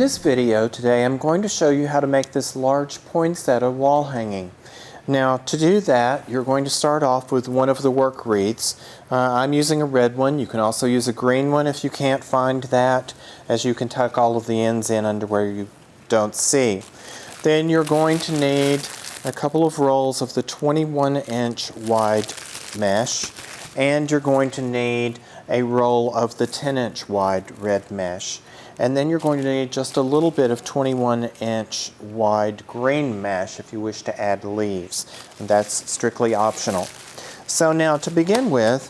this video today, I'm going to show you how to make this large poinsettia wall hanging. Now, to do that, you're going to start off with one of the work wreaths. I'm using a red one. You can also use a green one if you can't find that, as you can tuck all of the ends in under where you don't see. Then you're going to need a couple of rolls of the 21-inch wide mesh, and you're going to need a roll of the 10-inch wide red mesh. And then you're going to need just a little bit of 21-inch wide green mesh if you wish to add leaves. And that's strictly optional. So now to begin with,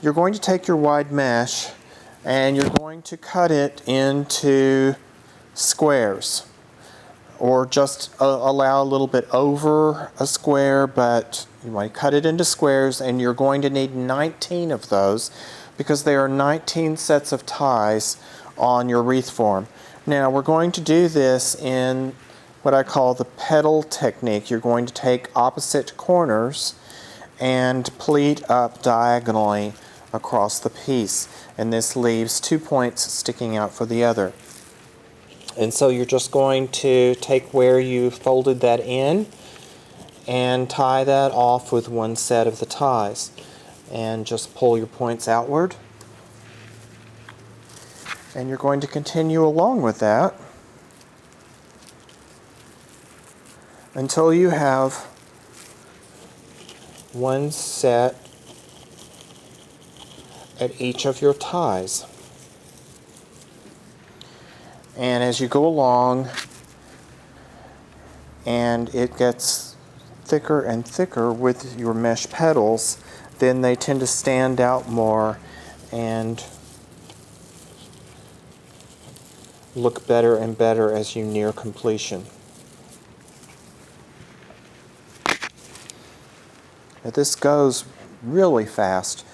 you're going to take your wide mesh and you're going to cut it into squares, or just allow a little bit over a square, but you want to cut it into squares, and you're going to need 19 of those because there are 19 sets of ties on your wreath form. Now we're going to do this in what I call the petal technique. You're going to take opposite corners and pleat up diagonally across the piece, and this leaves 2 points sticking out for the other. And so you're just going to take where you folded that in and tie that off with one set of the ties, and just pull your points outward. And you're going to continue along with that until you have one set at each of your ties. And as you go along and it gets thicker and thicker with your mesh petals, then they tend to stand out more and look better and better as you near completion. Now this goes really fast.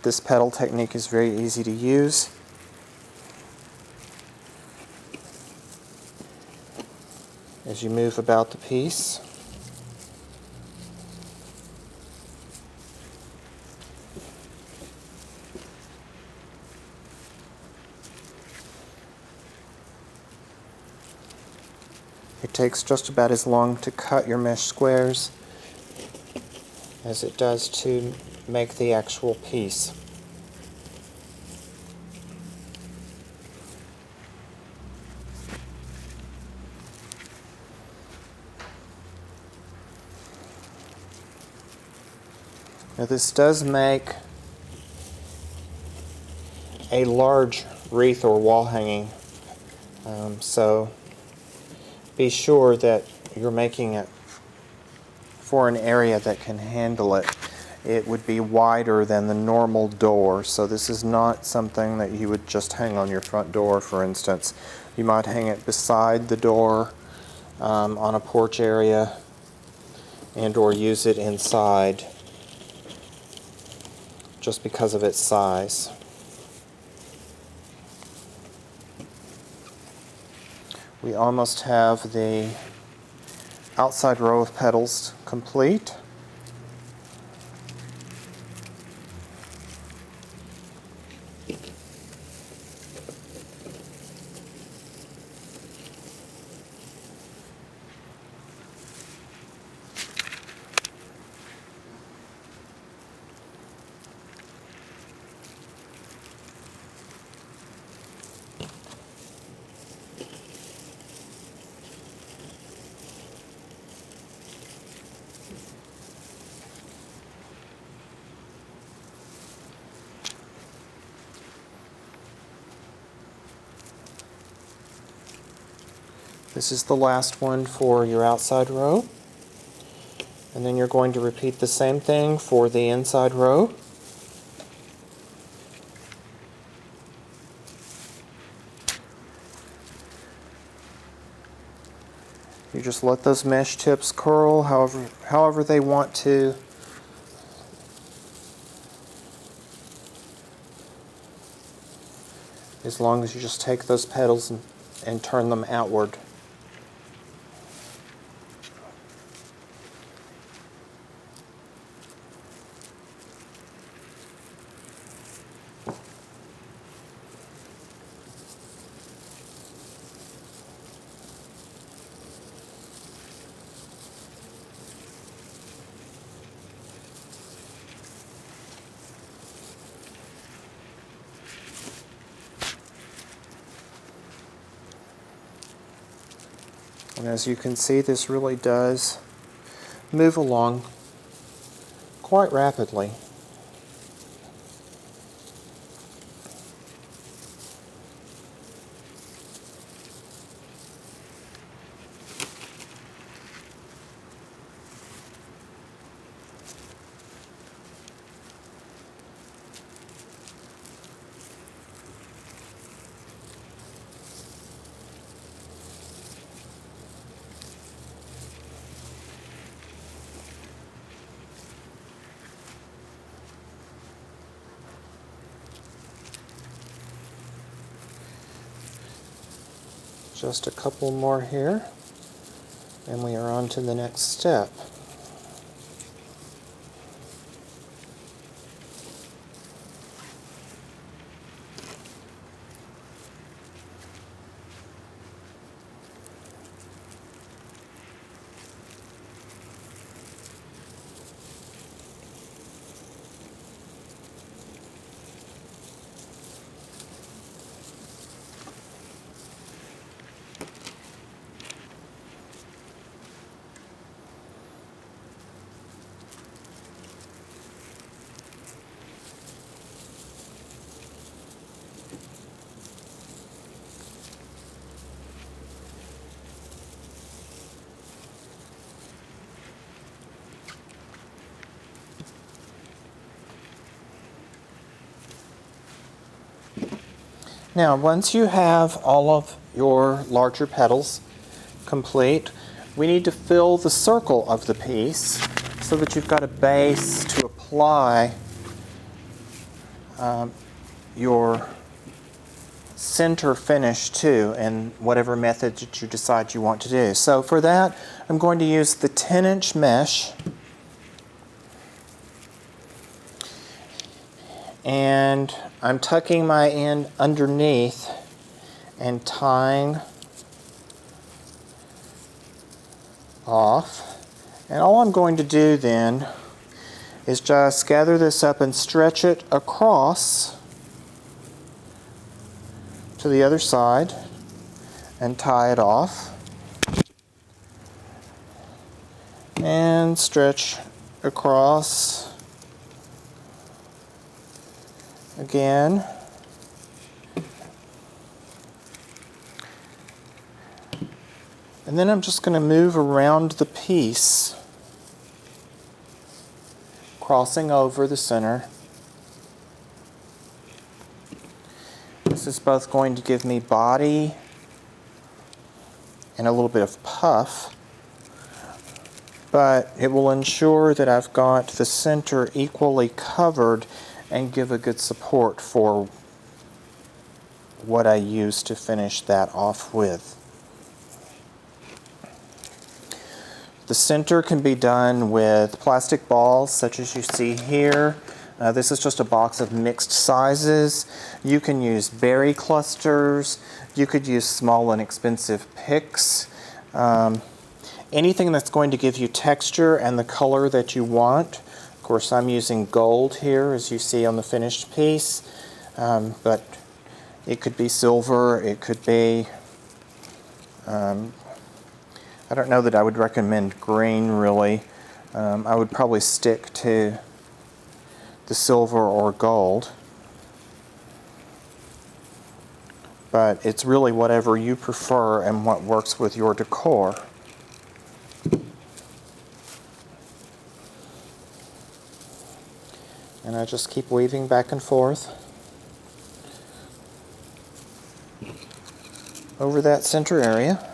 This petal technique is very easy to use. As you move about the piece, it takes just about as long to cut your mesh squares as it does to make the actual piece. Now this does make a large wreath or wall hanging, so be sure that you're making it for an area that can handle it. It would be wider than the normal door, so this is not something that you would just hang on your front door, for instance. You might hang it beside the door on a porch area, and or use it inside just because of its size. We almost have the outside row of petals complete. This is the last one for your outside row, and then you're going to repeat the same thing for the inside row. You just let those mesh tips curl however they want to. As long as you just take those petals and turn them outward. And as you can see, this really does move along quite rapidly. Just a couple more here, and we are on to the next step. Now, once you have all of your larger petals complete, we need to fill the circle of the piece so that you've got a base to apply your center finish to in whatever method that you decide you want to do. So for that, I'm going to use the 10-inch mesh, and I'm tucking my end underneath and tying off. And all I'm going to do then is just gather this up and stretch it across to the other side and tie it off. And stretch across again. And then I'm just going to move around the piece, crossing over the center. This is both going to give me body and a little bit of puff, but it will ensure that I've got the center equally covered and give a good support for what I use to finish that off with. The center can be done with plastic balls such as you see here. This is just a box of mixed sizes. You can use berry clusters. You could use small inexpensive picks. Anything that's going to give you texture and the color that you want. Of course, I'm using gold here, as you see on the finished piece, but it could be silver, it could be, I don't know that I would recommend green really. I would probably stick to the silver or gold, but it's really whatever you prefer and what works with your decor. And I just keep weaving back and forth over that center area.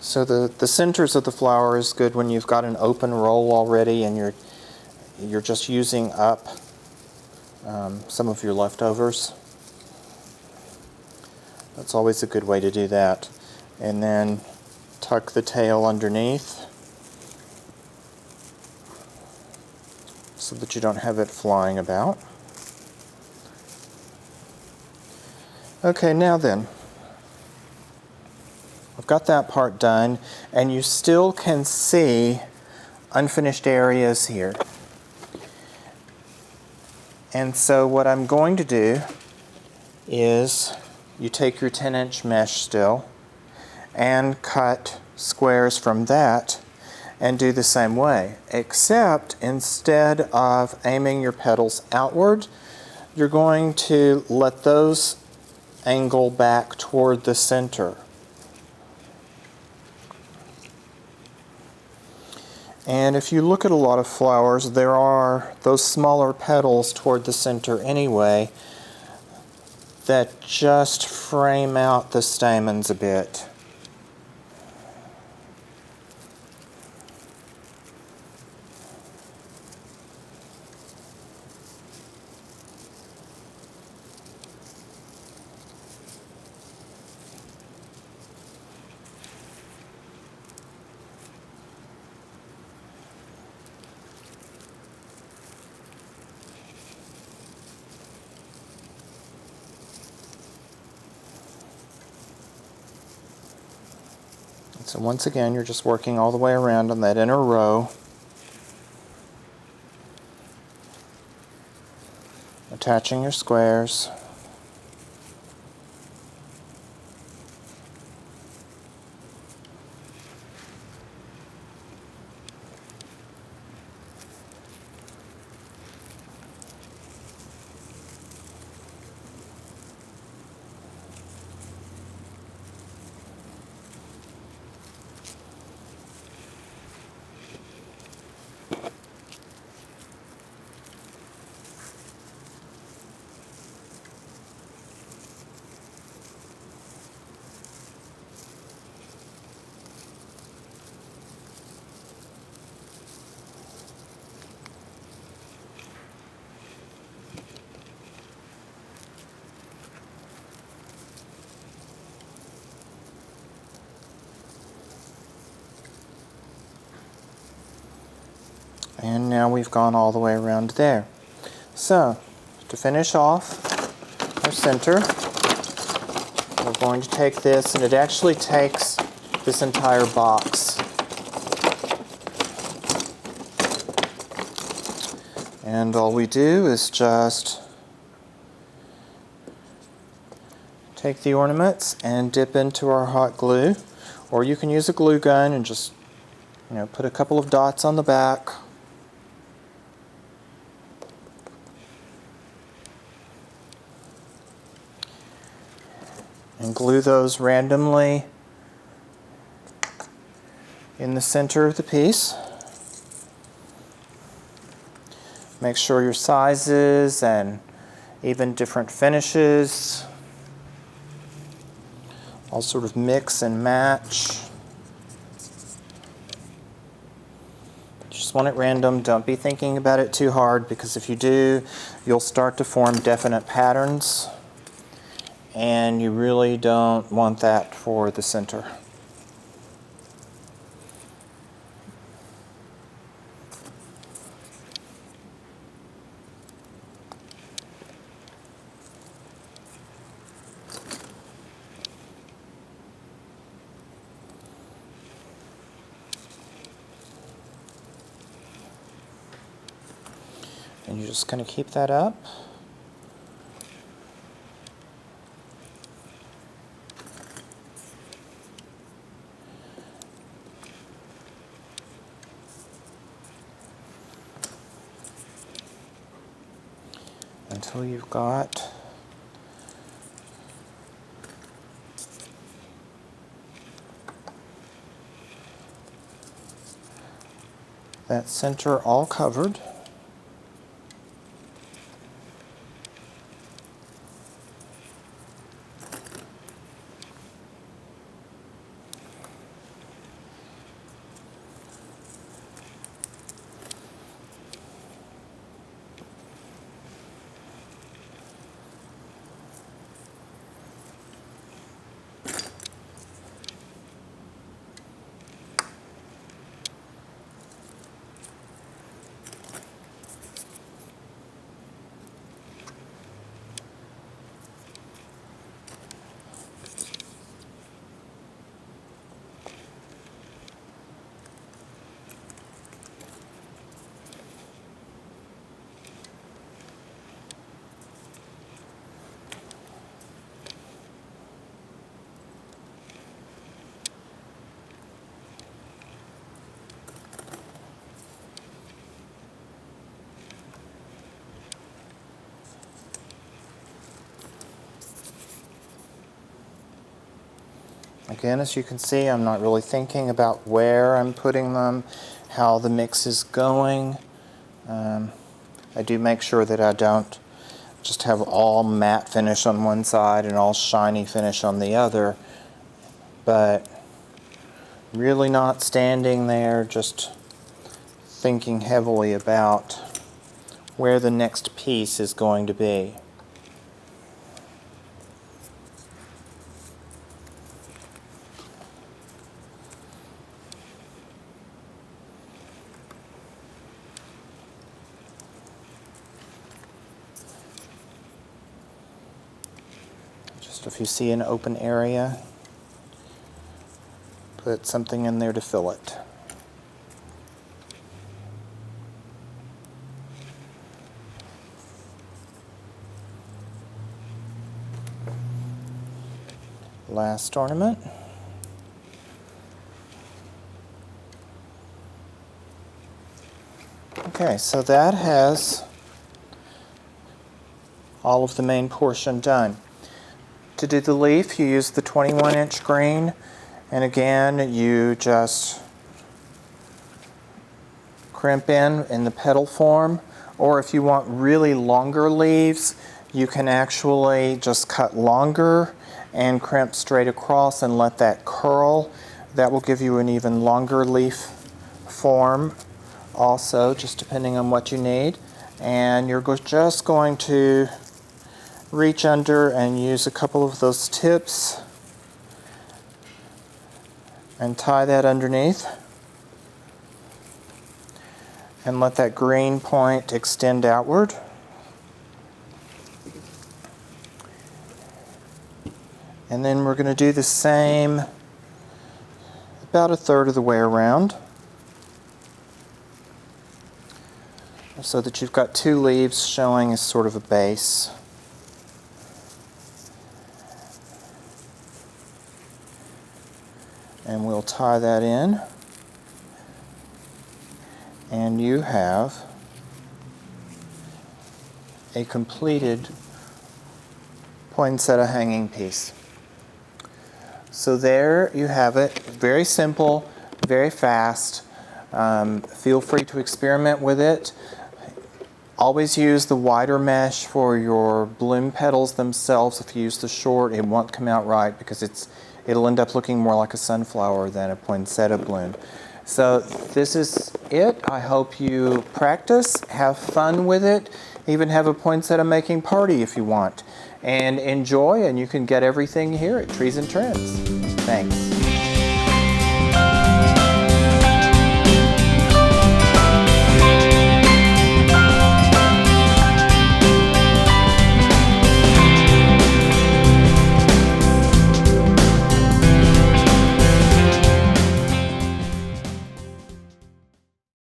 So the centers of the flower is good when you've got an open roll already and you're just using up some of your leftovers. That's always a good way to do that. And then tuck the tail underneath so that you don't have it flying about. Okay, now then, I've got that part done, and you still can see unfinished areas here. And so what I'm going to do is you take your 10-inch mesh still and cut squares from that and do the same way, except instead of aiming your petals outward, you're going to let those angle back toward the center. And if you look at a lot of flowers, there are those smaller petals toward the center anyway that just frame out the stamens a bit. So once again, you're just working all the way around on that inner row, attaching your squares. And now we've gone all the way around there. So, to finish off our center, we're going to take this, and it actually takes this entire box. And all we do is just take the ornaments and dip into our hot glue, or you can use a glue gun and just, put a couple of dots on the back. And glue those randomly in the center of the piece. Make sure your sizes and even different finishes all sort of mix and match. Just want it random. Don't be thinking about it too hard, because if you do, you'll start to form definite patterns. And you really don't want that for the center. And you're just going to keep that up. Until you've got that center all covered. Again, as you can see, I'm not really thinking about where I'm putting them, how the mix is going. I do make sure that I don't just have all matte finish on one side and all shiny finish on the other, but really not standing there just thinking heavily about where the next piece is going to be. Just if you see an open area, put something in there to fill it. Last ornament. Okay, so that has all of the main portion done. To do the leaf, you use the 21-inch green, and again, you just crimp in the petal form, or if you want really longer leaves, you can actually just cut longer and crimp straight across and let that curl. That will give you an even longer leaf form also, just depending on what you need. And you're just going to reach under and use a couple of those tips and tie that underneath. And let that green point extend outward. And then we're going to do the same about a third of the way around, so that you've got two leaves showing as sort of a base. And we'll tie that in, and you have a completed poinsettia hanging piece. So there you have it. Very simple, very fast. Feel free to experiment with it. Always use the wider mesh for your bloom petals themselves. If you use the short, it won't come out right because it'll end up looking more like a sunflower than a poinsettia bloom. So this is it. I hope you practice, have fun with it, even have a poinsettia making party if you want, and enjoy, and you can get everything here at Trees and Trends. Thanks.